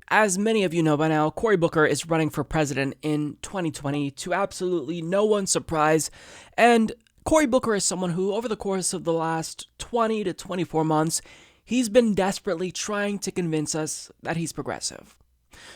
As many of you know by now, Cory Booker is running for president in 2020 to absolutely no one's surprise. And Cory Booker is someone who, over the course of the last 20 to 24 months, he's been desperately trying to convince us that he's progressive.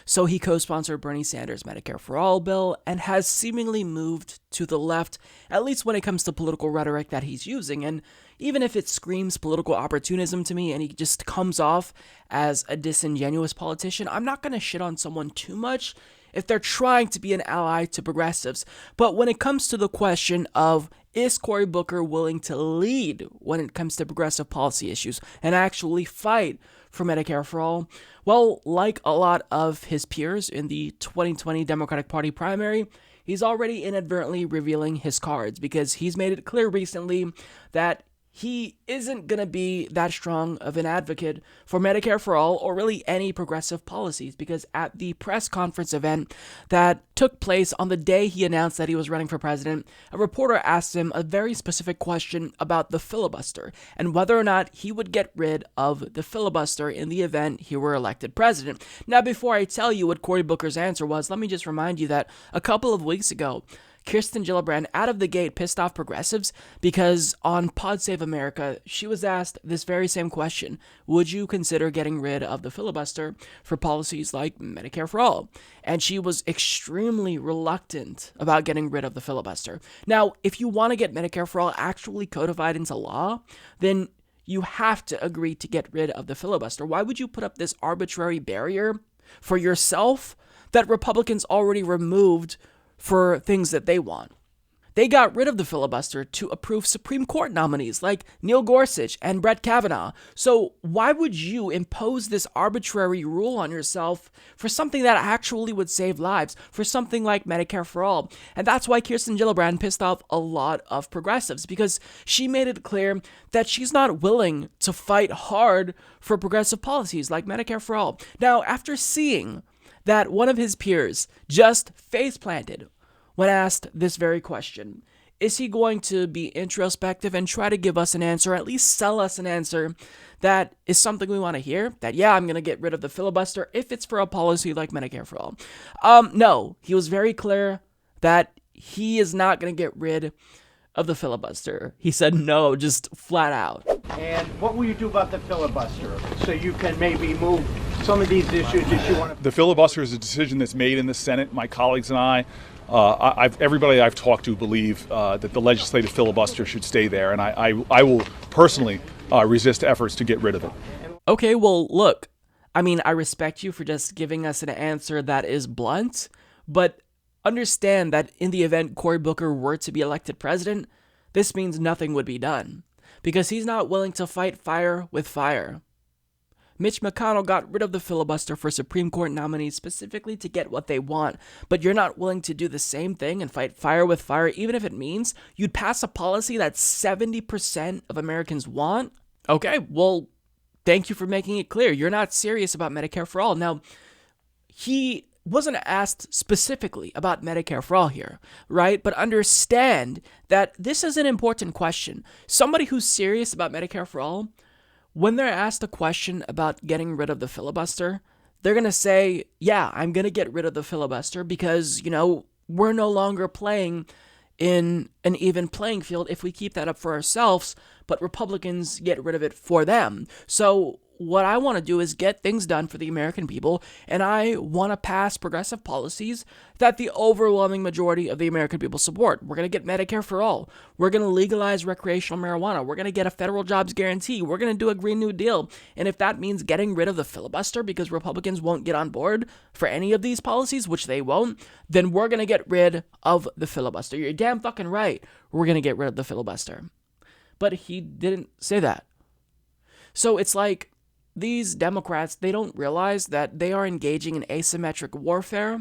So he co-sponsored Bernie Sanders' Medicare for All bill and has seemingly moved to the left, at least when it comes to political rhetoric that he's using. And even if it screams political opportunism to me and he just comes off as a disingenuous politician, I'm not going to shit on someone too much if they're trying to be an ally to progressives. But when it comes to the question of, is Cory Booker willing to lead when it comes to progressive policy issues and actually fight for Medicare for All? Well, like a lot of his peers in the 2020 Democratic Party primary, he's already inadvertently revealing his cards because he's made it clear recently that he isn't going to be that strong of an advocate for Medicare for All or really any progressive policies, because at the press conference event that took place on the day he announced that he was running for president, a reporter asked him a very specific question about the filibuster and whether or not he would get rid of the filibuster in the event he were elected president. Now, before I tell you what Cory Booker's answer was, let me just remind you that a couple of weeks ago, Kirsten Gillibrand out of the gate pissed off progressives because on Pod Save America, she was asked this very same question. Would you consider getting rid of the filibuster for policies like Medicare for All? And she was extremely reluctant about getting rid of the filibuster. Now, if you want to get Medicare for All actually codified into law, then you have to agree to get rid of the filibuster. Why would you put up this arbitrary barrier for yourself that Republicans already removed for things that they want? They got rid of the filibuster to approve Supreme Court nominees like Neil Gorsuch and Brett Kavanaugh. So why would you impose this arbitrary rule on yourself for something that actually would save lives, for something like Medicare for All? And that's why Kirsten Gillibrand pissed off a lot of progressives, because she made it clear that she's not willing to fight hard for progressive policies like Medicare for All. Now, after seeing that one of his peers just face-planted when asked this very question, is he going to be introspective and try to give us an answer, at least sell us an answer that is something we want to hear? That, yeah, I'm going to get rid of the filibuster if it's for a policy like Medicare for All. No, he was very clear that he is not going to get rid of the filibuster. He said no, just flat out. And what will you do about the filibuster so you can maybe move some of these issues that you want to... The filibuster is a decision that's made in the Senate. My colleagues and everybody I've talked to believe that the legislative filibuster should stay there, and I will personally resist efforts to get rid of it. Okay, well, look, I mean, I respect you for just giving us an answer that is blunt, but understand that in the event Cory Booker were to be elected president, this means nothing would be done, because he's not willing to fight fire with fire. Mitch McConnell got rid of the filibuster for Supreme Court nominees specifically to get what they want, but you're not willing to do the same thing and fight fire with fire, even if it means you'd pass a policy that 70% of Americans want? Okay, well, thank you for making it clear. You're not serious about Medicare for All. Now, he wasn't asked specifically about Medicare for All here, right? But understand that this is an important question. Somebody who's serious about Medicare for All, when they're asked a question about getting rid of the filibuster, they're going to say, yeah, I'm going to get rid of the filibuster because, we're no longer playing in an even playing field if we keep that up for ourselves, but Republicans get rid of it for them. So what I want to do is get things done for the American people, and I want to pass progressive policies that the overwhelming majority of the American people support. We're going to get Medicare for All. We're going to legalize recreational marijuana. We're going to get a federal jobs guarantee. We're going to do a Green New Deal. And if that means getting rid of the filibuster because Republicans won't get on board for any of these policies, which they won't, then we're going to get rid of the filibuster. You're damn fucking right. We're going to get rid of the filibuster. But he didn't say that. So it's like, these Democrats, they don't realize that they are engaging in asymmetric warfare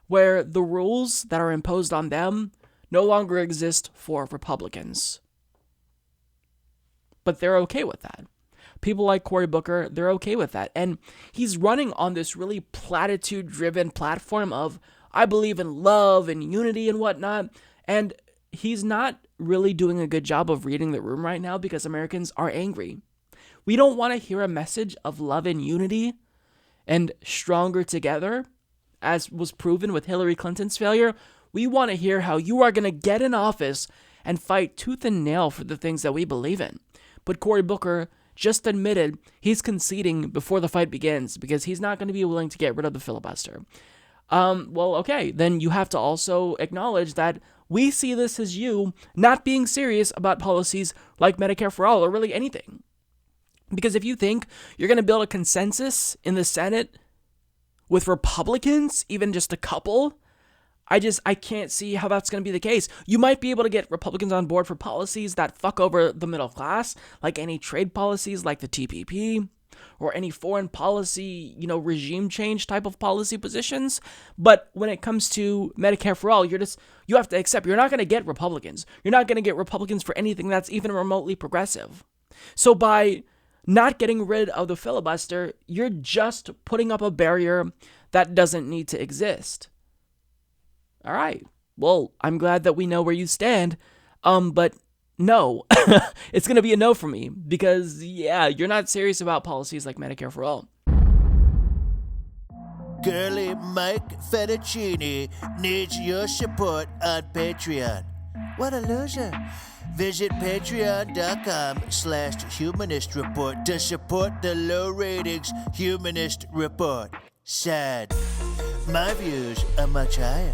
where the rules that are imposed on them no longer exist for Republicans. But they're okay with that. People like Cory Booker, they're okay with that. And he's running on this really platitude-driven platform of, I believe in love and unity and whatnot. And he's not really doing a good job of reading the room right now because Americans are angry. We don't want to hear a message of love and unity and stronger together, as was proven with Hillary Clinton's failure, we want to hear how you are going to get in office and fight tooth and nail for the things that we believe in. But Cory Booker just admitted he's conceding before the fight begins because he's not going to be willing to get rid of the filibuster. Well, okay, then you have to also acknowledge that we see this as you not being serious about policies like Medicare for All or really anything. Because if you think you're going to build a consensus in the Senate with Republicans, even just a couple, I can't see how that's going to be the case. You might be able to get Republicans on board for policies that fuck over the middle class, like any trade policies like the TPP, or any foreign policy, regime change type of policy positions. But when it comes to Medicare for All, you have to accept you're not going to get Republicans. You're not going to get Republicans for anything that's even remotely progressive. So by not getting rid of the filibuster, you're just putting up a barrier that doesn't need to exist. All right. Well, I'm glad that we know where you stand. But no, it's going to be a no for me because, yeah, you're not serious about policies like Medicare for All. Girly Mike Fettuccine needs your support on Patreon. What a loser. Visit patreon.com/Humanist Report to support the low ratings Humanist Report. Sad. My views are much higher.